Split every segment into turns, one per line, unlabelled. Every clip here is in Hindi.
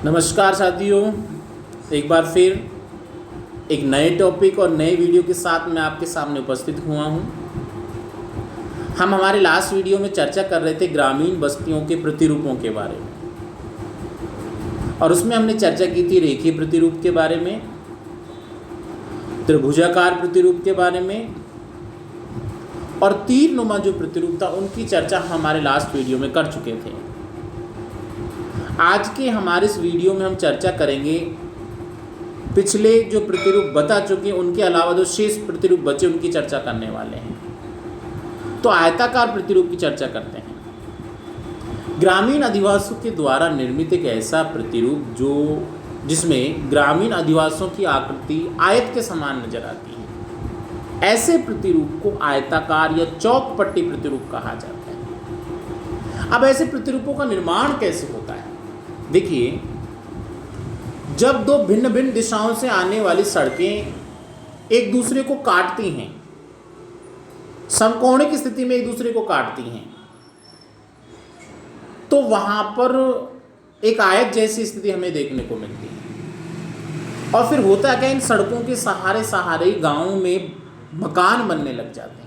नमस्कार साथियों, एक बार फिर एक नए टॉपिक और नए वीडियो के साथ मैं आपके सामने उपस्थित हुआ हूं। हम हमारे लास्ट वीडियो में चर्चा कर रहे थे ग्रामीण बस्तियों के प्रतिरूपों के बारे में, और उसमें हमने चर्चा की थी रेखीय प्रतिरूप के बारे में, त्रिभुजाकार प्रतिरूप के बारे में, और तीरनुमा जो प्रतिरूप था उनकी चर्चा हमारे लास्ट वीडियो में कर चुके थे। आज के हमारे इस वीडियो में हम चर्चा करेंगे पिछले जो प्रतिरूप बता चुके हैं उनके अलावा जो शेष प्रतिरूप बचे उनकी चर्चा करने वाले हैं। तो आयताकार प्रतिरूप की चर्चा करते हैं। ग्रामीण अधिवासियों के द्वारा निर्मित एक ऐसा प्रतिरूप जिसमें ग्रामीण अधिवासियों की आकृति आयत के समान नजर आती है, ऐसे प्रतिरूप को आयताकार या चौकपट्टी प्रतिरूप कहा जाता है। अब ऐसे प्रतिरूपों का निर्माण कैसे होता है? देखिए, जब दो भिन्न भिन्न दिशाओं से आने वाली सड़कें एक दूसरे को काटती हैं, समकोण की स्थिति में एक दूसरे को काटती हैं, तो वहां पर एक आयत जैसी स्थिति हमें देखने को मिलती है। और फिर होता है क्या, इन सड़कों के सहारे सहारे गांवों में मकान बनने लग जाते हैं।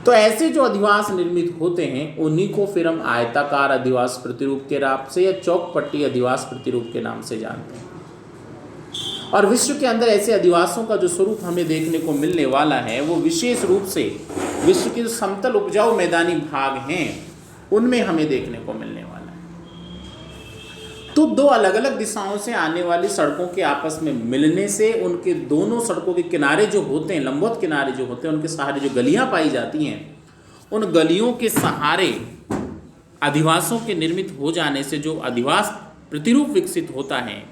तो ऐसे जो अधिवास निर्मित होते हैं उन्हीं को फिर हम आयताकार अधिवास प्रतिरूप के नाम से या चौकपट्टी अधिवास प्रतिरूप के नाम से जानते हैं। और विश्व के अंदर ऐसे अधिवासों का जो स्वरूप हमें देखने को मिलने वाला है वो विशेष रूप से विश्व के जो समतल उपजाऊ मैदानी भाग हैं उनमें हमें देखने को मिलने वाला है। तो दो अलग अलग दिशाओं से आने वाली सड़कों के आपस में मिलने से उनके दोनों सड़कों के किनारे जो होते हैं, लंबवत किनारे जो होते हैं, उनके सहारे जो गलियां पाई जाती हैं, उन गलियों के सहारे अधिवासों के निर्मित हो जाने से जो अधिवास प्रतिरूप विकसित होता है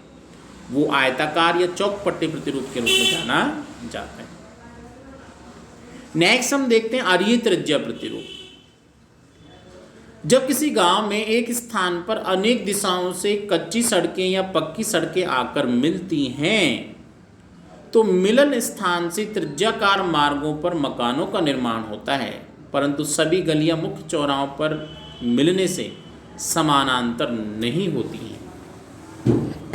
वो आयताकार या चौकपट्टी प्रतिरूप के रूप में जाना जाता है। नेक्स्ट हम देखते हैं अरीय त्रिज्या प्रतिरूप। जब किसी गांव में एक स्थान पर अनेक दिशाओं से कच्ची सड़कें या पक्की सड़कें आकर मिलती हैं तो मिलन स्थान से त्रिज्याकार मार्गों पर मकानों का निर्माण होता है, परंतु सभी गलियां मुख्य चौराहों पर मिलने से समानांतर नहीं होती हैं।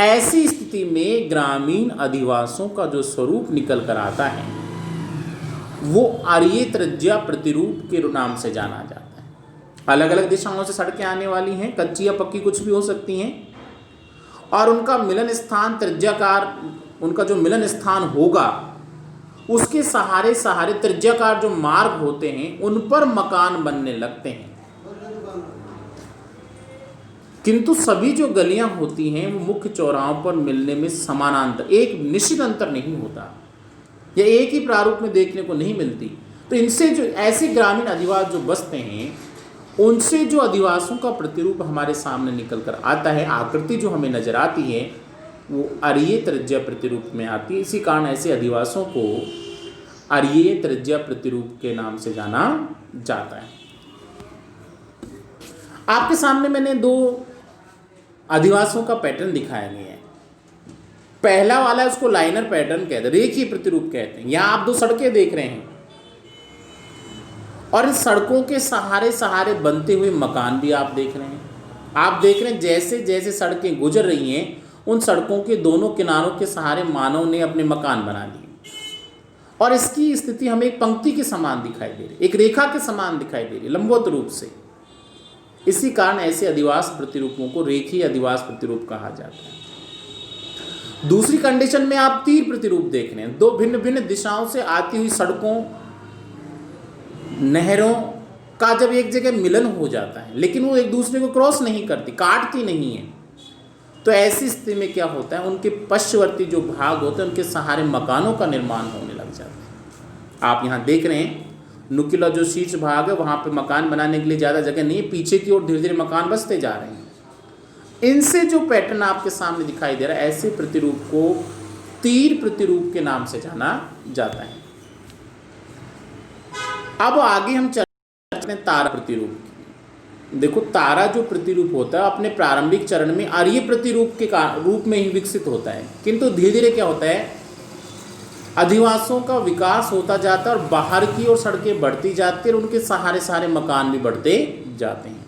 ऐसी स्थिति में ग्रामीण अधिवासों का जो स्वरूप निकल कर आता है वो अरीय त्रिज्या प्रतिरूप के नाम से जाना जाता है। अलग अलग दिशाओं से सड़कें आने वाली हैं, कच्ची या पक्की कुछ भी हो सकती हैं, और उनका मिलन स्थान त्रिज्याकार, उनका जो मिलन स्थान होगा उसके सहारे सहारे त्रिज्याकार जो मार्ग होते हैं उन पर मकान बनने लगते हैं। किंतु सभी जो गलियां होती हैं वो मुख्य चौराहों पर मिलने में समानांतर, एक निश्चित अंतर नहीं होता या एक ही प्रारूप में देखने को नहीं मिलती। तो इनसे जो ऐसे ग्रामीण अधिवास जो बसते हैं उनसे जो अधिवासों का प्रतिरूप हमारे सामने निकल कर आता है, आकृति जो हमें नजर आती है वो अरीय त्रिज्या प्रतिरूप में आती है। इसी कारण ऐसे अधिवासों को अरीय त्रिज्या प्रतिरूप के नाम से जाना जाता है। आपके सामने मैंने दो अधिवासों का पैटर्न दिखाया गया है। पहला वाला है उसको लाइनर पैटर्न कहते हैं, रेखीय प्रतिरूप कहते हैं। यहां आप दो सड़कें देख रहे हैं और इन सड़कों के सहारे सहारे बनते हुए मकान भी आप देख रहे हैं। आप देख रहे हैं जैसे जैसे सड़कें गुजर रही हैं उन सड़कों के दोनों किनारों के सहारे मानव ने अपने मकान बना लिए, और इसकी स्थिति हमें एक पंक्ति के समान दिखाई दे रही, एक रेखा के समान दिखाई दे रही, लंबवत रूप से। इसी कारण ऐसे अधिवास प्रतिरूपों को रेखीय अधिवास प्रतिरूप कहा जाता है। दूसरी कंडीशन में आप तीर प्रतिरूप देख रहे हैं। दो भिन्न भिन्न दिशाओं से आती हुई सड़कों, नहरों का जब एक जगह मिलन हो जाता है लेकिन वो एक दूसरे को क्रॉस नहीं करती, काटती नहीं है, तो ऐसी स्थिति में क्या होता है, उनके पश्चवर्ती जो भाग होते हैं उनके सहारे मकानों का निर्माण होने लग जाता है। आप यहाँ देख रहे हैं नुकीला जो शीर्ष भाग है वहाँ पे मकान बनाने के लिए ज़्यादा जगह नहीं है, पीछे की ओर धीरे धीरे मकान बसते जा रहे हैं। इनसे जो पैटर्न आपके सामने दिखाई दे रहा है, ऐसे प्रतिरूप को तीर प्रतिरूप के नाम से जाना जाता है। अब आगे हम चर्चा करते हैं तारा प्रतिरूप। देखो, तारा जो प्रतिरूप होता है अपने प्रारंभिक चरण में अरीय प्रतिरूप के रूप में ही विकसित होता है, किंतु धीरे धीरे क्या होता है, अधिवासों का विकास होता जाता है और बाहर की ओर सड़कें बढ़ती जाती है और उनके सहारे सहारे मकान भी बढ़ते जाते हैं।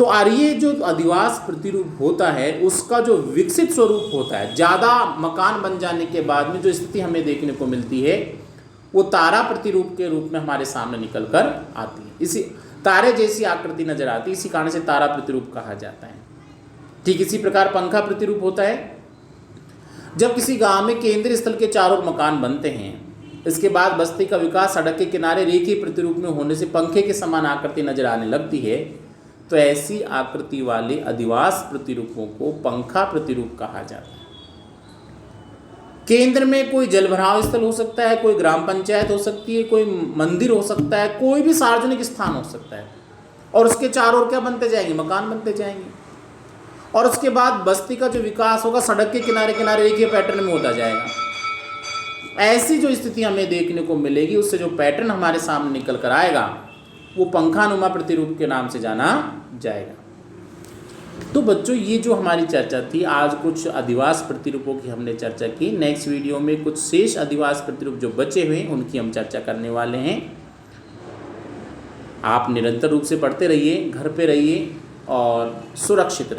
तो ये जो अधिवास प्रतिरूप होता है उसका जो विकसित स्वरूप होता है, ज़्यादा मकान बन जाने के बाद में जो स्थिति हमें देखने को मिलती है वो तारा प्रतिरूप के रूप में हमारे सामने निकल कर आती है। इसी तारे जैसी आकृति नजर आती है, इसी कारण से तारा प्रतिरूप कहा जाता है। ठीक इसी प्रकार पंखा प्रतिरूप होता है। जब किसी गांव में केंद्रीय स्थल के चारों मकान बनते हैं, इसके बाद बस्ती का विकास सड़क के किनारे रेखीय प्रतिरूप में होने से पंखे के समान आकृति नजर आने लगती है, तो ऐसी आकृति वाले अधिवास प्रतिरूपों को पंखा प्रतिरूप कहा जाता है। केंद्र में कोई जलभराव स्थल हो सकता है, कोई ग्राम पंचायत हो सकती है, कोई मंदिर हो सकता है, कोई भी सार्वजनिक स्थान हो सकता है, और उसके चारों ओर क्या बनते जाएंगे, मकान बनते जाएंगे। और उसके बाद बस्ती का जो विकास होगा सड़क के किनारे किनारे एक ही पैटर्न में होता जाएगा। ऐसी जो स्थिति हमें देखने को मिलेगी, उससे जो पैटर्न हमारे सामने निकल कर आएगा वो पंखानुमा प्रतिरूप के नाम से जाना जाएगा। तो बच्चों, ये जो हमारी चर्चा थी, आज कुछ अधिवास प्रतिरूपों की हमने चर्चा की। नेक्स्ट वीडियो में कुछ शेष अधिवास प्रतिरूप जो बचे हुए उनकी हम चर्चा करने वाले हैं। आप निरंतर रूप से पढ़ते रहिए, घर पे रहिए और सुरक्षित रहिए।